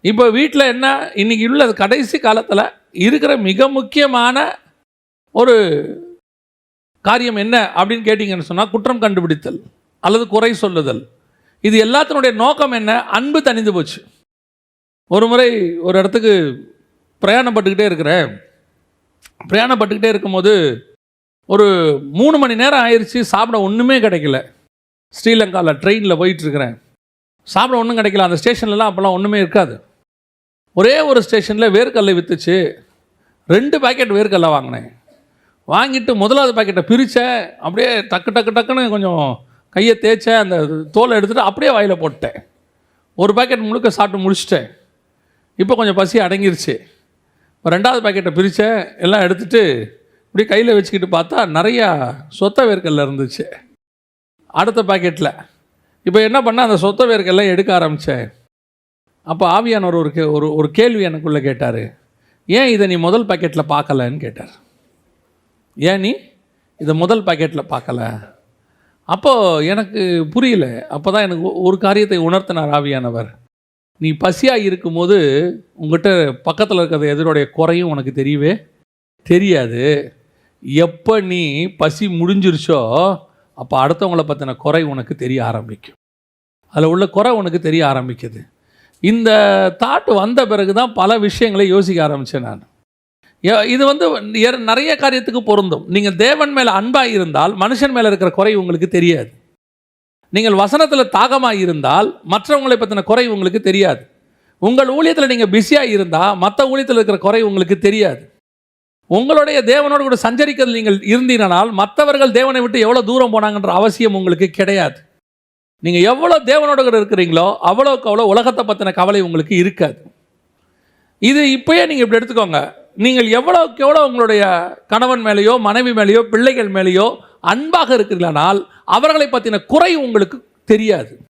இப்போ வீட்டில் என்ன இன்றைக்கி உள்ள கடைசி காலத்தில் இருக்கிற மிக முக்கியமான ஒரு காரியம் என்ன அப்படின்னு கேட்டிங்கன்னு சொன்னால் குற்றம் கண்டுபிடித்தல் அல்லது குறை சொல்லுதல். இது எல்லாத்தினுடைய நோக்கம் என்ன? அன்பு தணிந்து போச்சு. ஒரு முறை ஒரு இடத்துக்கு பிரயாணப்பட்டுக்கிட்டே இருக்கும்போது ஒரு 3 மணி நேரம் ஆயிடுச்சு, சாப்பிட ஒன்றுமே கிடைக்கல. ஸ்ரீலங்காவில் ட்ரெயினில் போயிட்டுருக்கிறேன், சாப்பிட ஒன்றும் கிடைக்கல. அந்த ஸ்டேஷன்லலாம் அப்போல்லாம் ஒன்றுமே இருக்காது. ஒரே ஒரு ஸ்டேஷனில் வேர்க்கடலை விற்றுச்சு. 2 பாக்கெட் வேர்க்கடலை வாங்கினேன். வாங்கிட்டு முதலாவது பாக்கெட்டை பிரித்தேன். அப்படியே டக்குன்னு கொஞ்சம் கையை தேய்ச்சேன், அந்த தோலை எடுத்துகிட்டு அப்படியே வாயில் போட்டேன். ஒரு பாக்கெட் முழுக்க சாப்பிட்டு முடிச்சிட்டேன். இப்போ கொஞ்சம் பசி அடங்கிருச்சு. 2வது பாக்கெட்டை பிரித்தேன், எல்லாம் எடுத்துகிட்டு இப்படி கையில் வச்சுக்கிட்டு பார்த்தா நிறையா சொத்த வேர்க்கடலை இருந்துச்சு அடுத்த பாக்கெட்டில். இப்போ என்ன பண்ணால் அந்த சொத்த வேர்க்கடலை எடுக்க ஆரம்பித்தேன். அப்போ ஆவியானவர் ஒரு கேள்வி எனக்குள்ளே கேட்டார். ஏன் இதை நீ முதல் பாக்கெட்டில் பார்க்கலன்னு கேட்டார். ஏன் நீ இதை முதல் பாக்கெட்டில் பார்க்கல? அப்போது எனக்கு புரியல. அப்போ தான் எனக்கு ஒரு காரியத்தை உணர்த்தினார் ஆவியானவர். நீ பசியாக இருக்கும்போது உங்கள்கிட்ட பக்கத்தில் இருக்கிற எதிரோடைய குறையும் உனக்கு தெரியவே தெரியாது. எப்போ நீ பசி முடிஞ்சிருச்சோ அப்போ அடுத்தவங்களை பற்றின குறை உனக்கு தெரிய ஆரம்பிக்கும். அதில் உள்ள குறை உனக்கு தெரிய ஆரம்பிக்குது. இந்த தாட் வந்த பிறகு தான் பல விஷயங்களை யோசிக்க ஆரம்பித்தேன் நான். இது நிறைய காரியத்துக்கு பொருந்தும். நீங்கள் தேவன் மேலே அன்பாக இருந்தால் மனுஷன் மேலே இருக்கிற குறை உங்களுக்கு தெரியாது. நீங்கள் வசனத்தில் தாகமாக இருந்தால் மற்றவங்களை பற்றின குறை உங்களுக்கு தெரியாது. உங்கள் ஊழியத்தில் நீங்கள் பிஸியாக இருந்தால் மற்ற ஊழியத்தில் இருக்கிற குறை உங்களுக்கு தெரியாது. உங்களுடைய தேவனோடு கூட சஞ்சரிக்கிறது நீங்கள் இருந்தீங்கனால் மற்றவர்கள் தேவனை விட்டு எவ்வளோ தூரம் போனாங்கன்ற அவசியம் உங்களுக்கு கிடையாது. நீங்கள் எவ்வளோ தேவனோடு கூட இருக்கிறீங்களோ அவ்வளோக்கு அவ்வளோ உலகத்தை பற்றின கவலை உங்களுக்கு இருக்காது. இது இப்போயே நீங்கள் இப்படி எடுத்துக்கோங்க. நீங்கள் எவ்வளோக்கு எவ்வளோ உங்களுடைய கணவன் மேலேயோ மனைவி மேலேயோ பிள்ளைகள் மேலேயோ அன்பாக இருக்கிறீர்களானால் அவர்களை பற்றின குறை உங்களுக்கு தெரியாது.